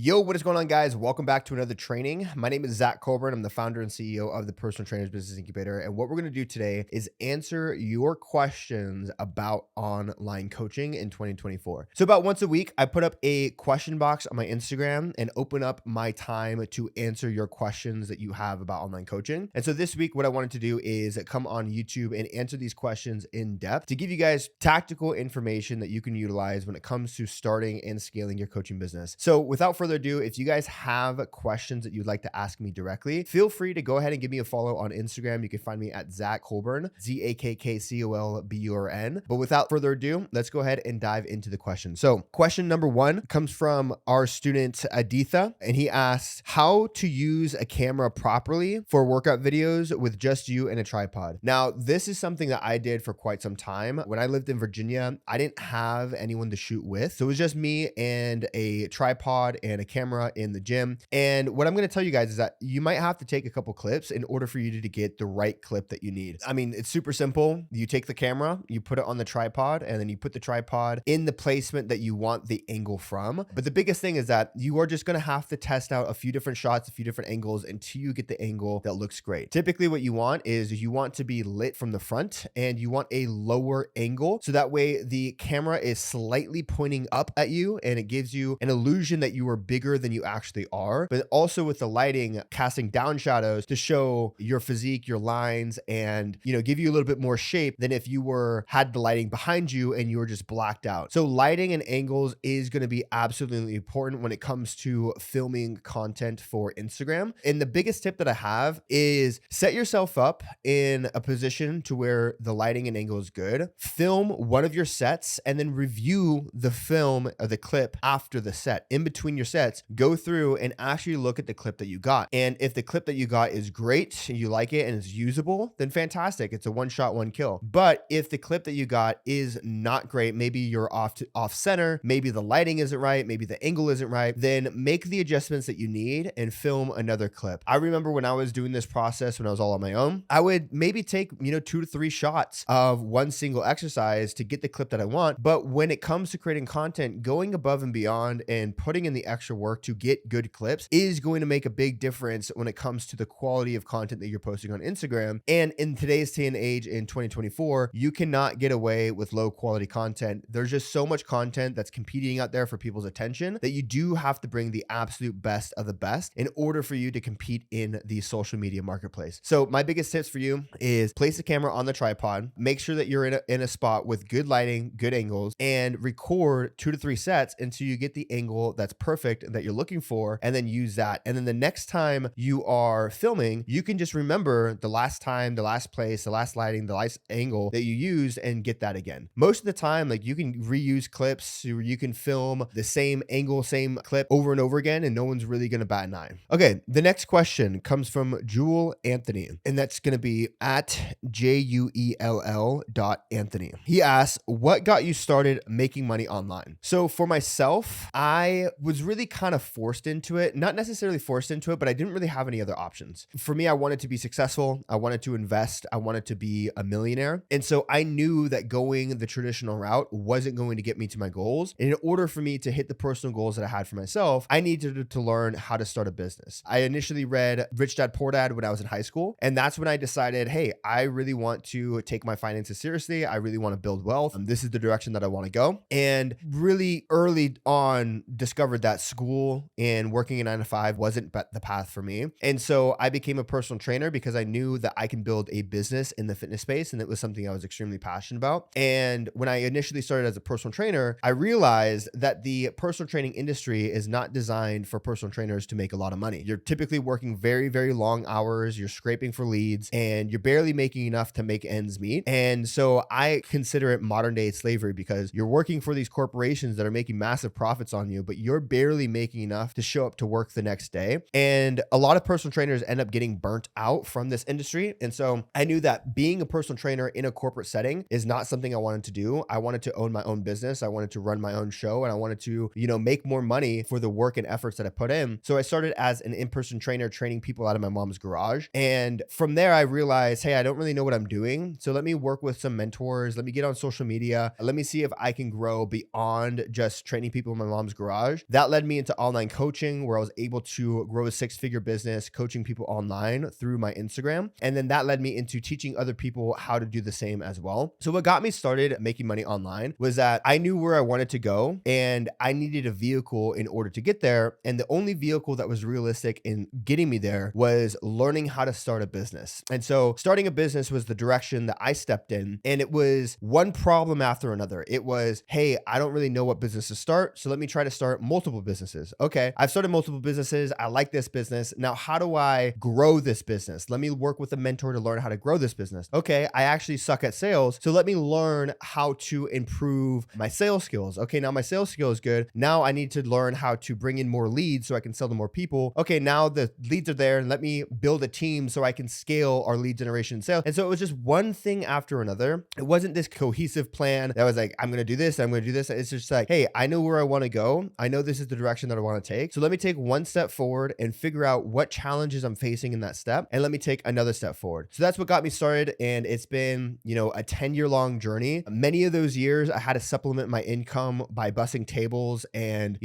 Yo, what is going on, guys? Welcome back to another training. My name is Zakk Colburn. I'm the founder and CEO of the Personal Trainers Business Incubator. And what we're going to do today is answer your questions about online coaching in 2024. So about once a week, I put up a question box on my Instagram and open up my time to answer your questions that you have about online coaching. And so this week, what I wanted to do is come on YouTube and answer these questions in depth to give you guys tactical information that you can utilize when it comes to starting and scaling your coaching business. So without further ado, if you guys have questions that you'd like to ask me directly, feel free to go ahead and give me a follow on Instagram. You can find me at Zakk Colburn, ZAKKCOLBURN. But without further ado, let's go ahead and dive into the question. So question number one comes from our student Aditha, and he asks how to use a camera properly for workout videos with just you and a tripod. Now, this is something that I did for quite some time. When I lived in Virginia, I didn't have anyone to shoot with. So it was just me and a tripod and a camera in the gym. And what I'm going to tell you guys is that you might have to take a couple clips in order for you to get the right clip that you need. I mean, it's super simple. You take the camera, you put it on the tripod, and then you put the tripod in the placement that you want the angle from. But the biggest thing is that you are just going to have to test out a few different shots, a few different angles until you get the angle that looks great. Typically what you want is you want to be lit from the front and you want a lower angle. So that way the camera is slightly pointing up at you and it gives you an illusion that you are bigger than you actually are, but also with the lighting casting down shadows to show your physique, your lines, and give you a little bit more shape than if you had the lighting behind you and you were just blacked out. So lighting and angles is going to be absolutely important when it comes to filming content for Instagram. And the biggest tip that I have is set yourself up in a position to where the lighting and angle is good. Film one of your sets and then review the film or the clip after the set. In between your sets, go through and actually look at the clip that you got. And if the clip that you got is great, you like it and it's usable, then fantastic. It's a one shot, one kill. But if the clip that you got is not great, maybe you're off center, maybe the lighting isn't right, maybe the angle isn't right, then make the adjustments that you need and film another clip. I remember when I was doing this process, when I was all on my own, I would maybe take, 2 to 3 shots of one single exercise to get the clip that I want. But when it comes to creating content, going above and beyond and putting in the extra work to get good clips is going to make a big difference when it comes to the quality of content that you're posting on Instagram. And in today's day and age in 2024, you cannot get away with low quality content. There's just so much content that's competing out there for people's attention that you do have to bring the absolute best of the best in order for you to compete in the social media marketplace. So my biggest tips for you is place the camera on the tripod, make sure that you're in a spot with good lighting, good angles, and record 2 to 3 sets until you get the angle that's perfect that you're looking for, and then use that. And then the next time you are filming, you can just remember the last time, the last place, the last lighting, the last angle that you used and get that again. Most of the time, like you can reuse clips, or you can film the same angle, same clip over and over again, and no one's really going to bat an eye. Okay, the next question comes from Jewel Anthony, and that's going to be at JUELL.Anthony. He asks, what got you started making money online? So for myself, I was really kind of forced into it, not necessarily forced into it, but I didn't really have any other options. For me, I wanted to be successful. I wanted to invest. I wanted to be a millionaire. And so I knew that going the traditional route wasn't going to get me to my goals. And in order for me to hit the personal goals that I had for myself, I needed to learn how to start a business. I initially read Rich Dad Poor Dad when I was in high school. And that's when I decided, hey, I really want to take my finances seriously. I really want to build wealth. This is the direction that I want to go. And really early on discovered that school and working a 9 to 5 wasn't the path for me. And so I became a personal trainer because I knew that I can build a business in the fitness space. And it was something I was extremely passionate about. And when I initially started as a personal trainer, I realized that the personal training industry is not designed for personal trainers to make a lot of money. You're typically working very, very long hours. You're scraping for leads and you're barely making enough to make ends meet. And so I consider it modern day slavery because you're working for these corporations that are making massive profits on you, but you're barely making enough to show up to work the next day. And a lot of personal trainers end up getting burnt out from this industry. And so I knew that being a personal trainer in a corporate setting is not something I wanted to do. I wanted to own my own business. I wanted to run my own show and I wanted to, make more money for the work and efforts that I put in. So I started as an in-person trainer training people out of my mom's garage. And from there, I realized, hey, I don't really know what I'm doing. So let me work with some mentors. Let me get on social media. Let me see if I can grow beyond just training people in my mom's garage. That led me me into online coaching, where I was able to grow a six-figure business coaching people online through my Instagram. And then that led me into teaching other people how to do the same as well. So what got me started making money online was that I knew where I wanted to go and I needed a vehicle in order to get there. And the only vehicle that was realistic in getting me there was learning how to start a business. And so starting a business was the direction that I stepped in. And it was one problem after another. It was, hey, I don't really know what business to start, so let me try to start multiple businesses. Okay, I've started multiple businesses. I like this business. Now, how do I grow this business? Let me work with a mentor to learn how to grow this business. Okay, I actually suck at sales, so let me learn how to improve my sales skills. Okay, now my sales skill is good. Now I need to learn how to bring in more leads so I can sell to more people. Okay, now the leads are there, and let me build a team so I can scale our lead generation and sales. And so it was just one thing after another. It wasn't this cohesive plan that was like, I'm going to do this, I'm going to do this. It's just like, hey, I know where I want to go. I know this is the direction that I want to take. So let me take one step forward and figure out what challenges I'm facing in that step. And let me take another step forward. So that's what got me started. And it's been, a 10-year long journey. Many of those years, I had to supplement my income by bussing tables and,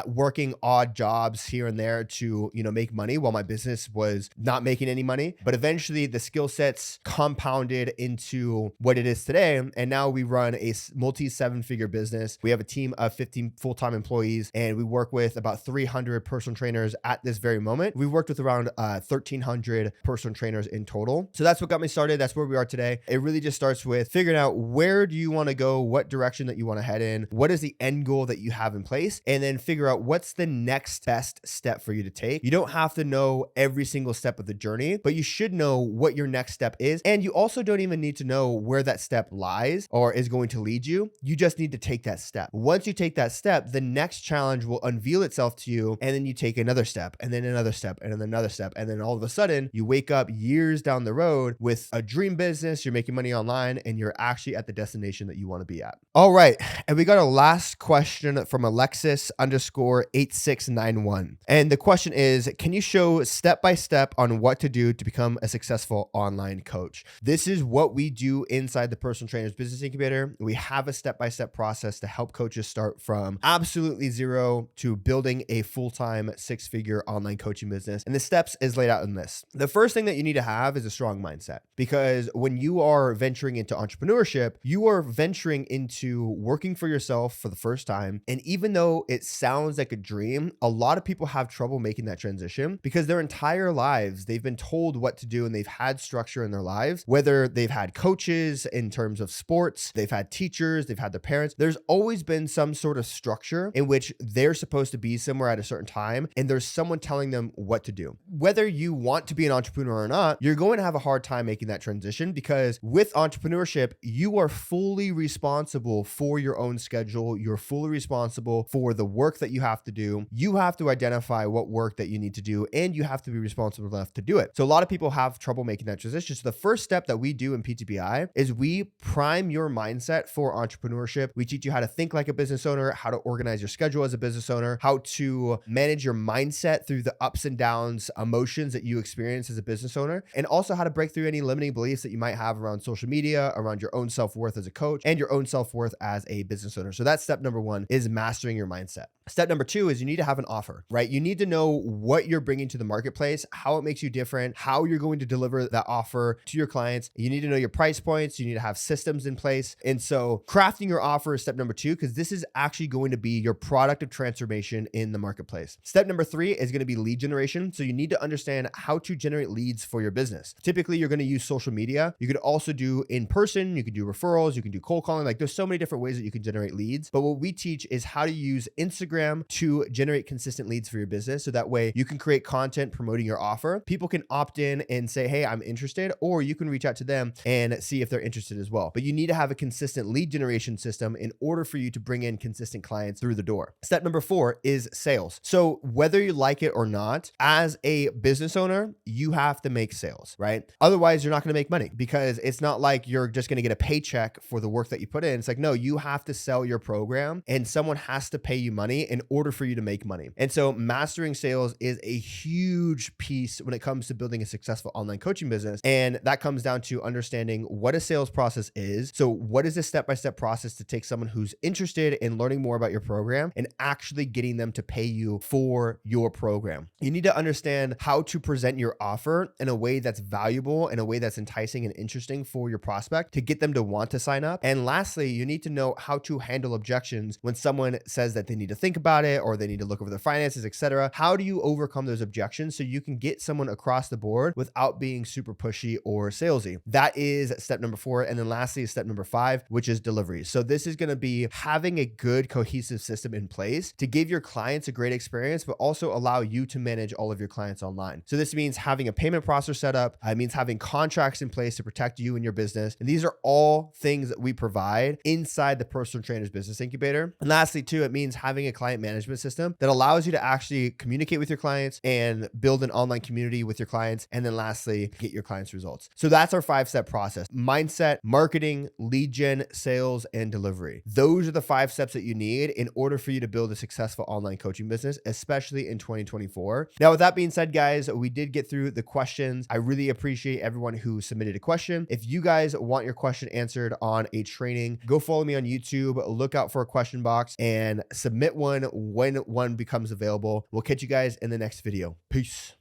working odd jobs here and there to, make money while my business was not making any money. But eventually the skill sets compounded into what it is today. And now we run a multi-seven-figure business. We have a team of 15 full-time employees, and we work with about 300 personal trainers at this very moment. We've worked with around 1,300 personal trainers in total. So that's what got me started. That's where we are today. It really just starts with figuring out where do you want to go, what direction that you want to head in, what is the end goal that you have in place, and then figure out what's the next best step for you to take. You don't have to know every single step of the journey, but you should know what your next step is. And you also don't even need to know where that step lies or is going to lead you. You just need to take that step. Once you take that step, the next challenge will unveil itself to you. And then you take another step and then another step and then another step. And then all of a sudden you wake up years down the road with a dream business, you're making money online, and you're actually at the destination that you want to be at. All right. And we got a last question from Alexis_8691. And the question is, can you show step-by-step on what to do to become a successful online coach? This is what we do inside the Personal Trainers Business Incubator. We have a step-by-step process to help coaches start from absolutely zero to building a full-time six-figure online coaching business. And the steps is laid out in this. The first thing that you need to have is a strong mindset, because when you are venturing into entrepreneurship, you are venturing into working for yourself for the first time. And even though it sounds like a dream, a lot of people have trouble making that transition because their entire lives, they've been told what to do and they've had structure in their lives, whether they've had coaches in terms of sports, they've had teachers, they've had their parents. There's always been some sort of structure in which they're supposed to be somewhere at a certain time, and there's someone telling them what to do. Whether you want to be an entrepreneur or not, you're going to have a hard time making that transition, because with entrepreneurship, you are fully responsible for your own schedule. You're fully responsible for the work that you have to do. You have to identify what work that you need to do, and you have to be responsible enough to do it. So a lot of people have trouble making that transition. So the first step that we do in PTBI is we prime your mindset for entrepreneurship. We teach you how to think like a business owner, how to organize your schedule as a business owner, how to manage your mindset through the ups and downs, emotions that you experience as a business owner, and also how to break through any limiting beliefs that you might have around social media, around your own self-worth as a coach, and your own self-worth as a business owner. So that's step number one, is mastering your mindset. Step number two is you need to have an offer, right? You need to know what you're bringing to the marketplace, how it makes you different, how you're going to deliver that offer to your clients. You need to know your price points. You need to have systems in place. And so crafting your offer is step number two, because this is actually going to be your product of transformation in the marketplace. Step number three is going to be lead generation. So you need to understand how to generate leads for your business. Typically, you're going to use social media. You could also do in person. You can do referrals. You can do cold calling. Like, there's so many different ways that you can generate leads. But what we teach is how to use Instagram to generate consistent leads for your business. So that way you can create content promoting your offer. People can opt in and say, hey, I'm interested, or you can reach out to them and see if they're interested as well. But you need to have a consistent lead generation system in order for you to bring in consistent clients through the door. Step number four is sales. So whether you like it or not, as a business owner, you have to make sales, right? Otherwise, you're not going to make money, because it's not like you're just going to get a paycheck for the work that you put in. It's like, no, you have to sell your program and someone has to pay you money in order for you to make money. And so mastering sales is a huge piece when it comes to building a successful online coaching business. And that comes down to understanding what a sales process is. So what is the step-by-step process to take someone who's interested in learning more about your program and actually getting them to pay you for your program. You need to understand how to present your offer in a way that's valuable, in a way that's enticing and interesting for your prospect to get them to want to sign up. And lastly, you need to know how to handle objections when someone says that they need to think about it or they need to look over their finances, etc. How do you overcome those objections so you can get someone across the board without being super pushy or salesy? That is step number 4. And then lastly is step number 5, which is delivery. So this is going to be having a good cohesive system in place to give your clients a great experience, but also allow you to manage all of your clients online. So this means having a payment processor set up. It means having contracts in place to protect you and your business. And these are all things that we provide inside the Personal Trainers Business Incubator. And lastly, too, it means having a client management system that allows you to actually communicate with your clients and build an online community with your clients. And then lastly, get your clients results. So that's our 5-step process: mindset, marketing, lead gen, sales, and delivery. Those are the 5 steps that you need in order for you to build a successful online coaching business, especially in 2024. Now, with that being said, guys, we did get through the questions. I really appreciate everyone who submitted a question. If you guys want your question answered on a training, go follow me on YouTube, look out for a question box and submit one when one becomes available. We'll catch you guys in the next video. Peace.